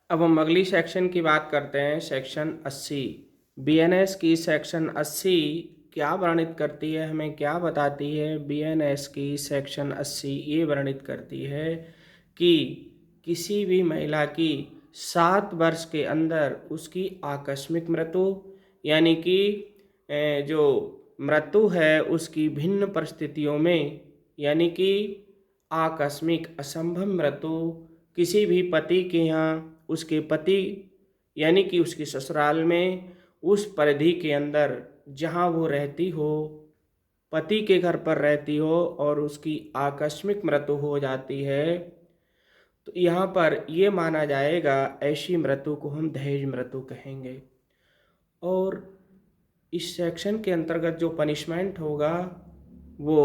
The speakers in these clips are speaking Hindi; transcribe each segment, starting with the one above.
अब हम अगली सेक्शन की बात करते हैं, सेक्शन 80। बीएनएस की सेक्शन 80 क्या वर्णित करती है, हमें क्या बताती है? बीएनएस की सेक्शन 80 ये वर्णित करती है कि किसी भी महिला की 7 वर्ष के अंदर उसकी आकस्मिक मृत्यु, यानी कि जो मृत्यु है उसकी भिन्न परिस्थितियों में, यानी कि आकस्मिक असंभव मृत्यु किसी भी पति के यहाँ, उसके पति यानी कि उसके ससुराल में, उस परिधि के अंदर जहाँ वो रहती हो, पति के घर पर रहती हो और उसकी आकस्मिक मृत्यु हो जाती है, तो यहाँ पर ये माना जाएगा, ऐसी मृत्यु को हम दहेज मृत्यु कहेंगे। और इस सेक्शन के अंतर्गत जो पनिशमेंट होगा वो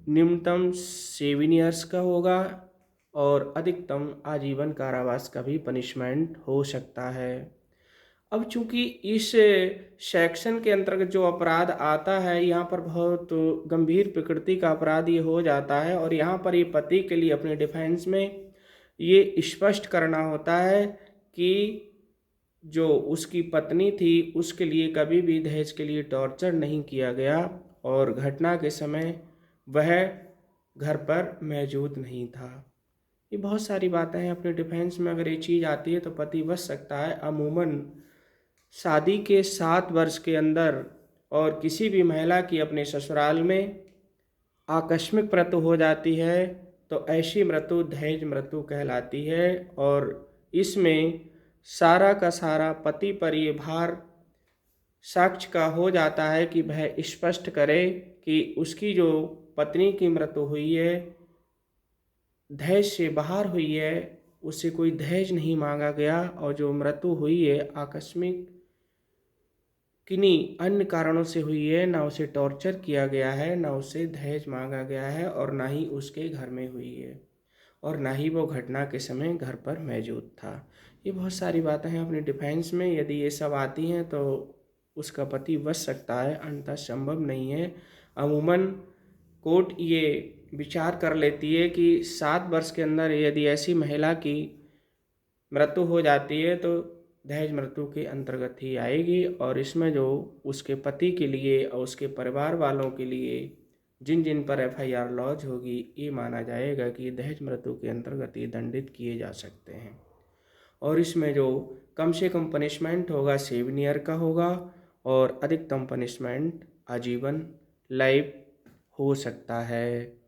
न्यूनतम 7 ईयर्स का होगा और अधिकतम आजीवन कारावास का भी पनिशमेंट हो सकता है। अब चूंकि इस सेक्शन के अंतर्गत जो अपराध आता है, यहाँ पर बहुत गंभीर प्रकृति का अपराध ये हो जाता है और यहाँ पर ये पति के लिए अपने डिफेंस में ये स्पष्ट करना होता है कि जो उसकी पत्नी थी उसके लिए कभी भी दहेज के लिए टॉर्चर नहीं किया गया और घटना के समय वह घर पर मौजूद नहीं था। ये बहुत सारी बातें हैं अपने डिफेंस में, अगर ये चीज़ आती है तो पति बच सकता है। अमूमन शादी के 7 वर्ष के अंदर और किसी भी महिला की अपने ससुराल में आकस्मिक मृत्यु हो जाती है तो ऐसी मृत्यु दहेज मृत्यु कहलाती है और इसमें सारा का सारा पति पर ये भार साक्ष्य का हो जाता है कि वह स्पष्ट करे कि उसकी जो पत्नी की मृत्यु हुई है दहेज से बाहर हुई है, उससे कोई दहेज नहीं मांगा गया और जो मृत्यु हुई है आकस्मिक किन्हीं अन्य कारणों से हुई है, ना उसे टॉर्चर किया गया है, ना उसे दहेज मांगा गया है और ना ही उसके घर में हुई है और ना ही वो घटना के समय घर पर मौजूद था। ये बहुत सारी बातें हैं अपने डिफेंस में, यदि ये सब आती हैं तो उसका पति बच सकता है, अन्यथा संभव नहीं है। अमूमन कोर्ट ये विचार कर लेती है कि 7 वर्ष के अंदर यदि ऐसी महिला की मृत्यु हो जाती है तो दहेज मृत्यु के अंतर्गत ही आएगी और इसमें जो उसके पति के लिए और उसके परिवार वालों के लिए जिन जिन पर एफआईआर लॉन्च होगी, ये माना जाएगा कि दहेज मृत्यु के अंतर्गत ये दंडित किए जा सकते हैं। और इसमें जो कम से कम पनिशमेंट होगा 7 ईयर का होगा और अधिकतम पनिशमेंट आजीवन लाइफ हो सकता है।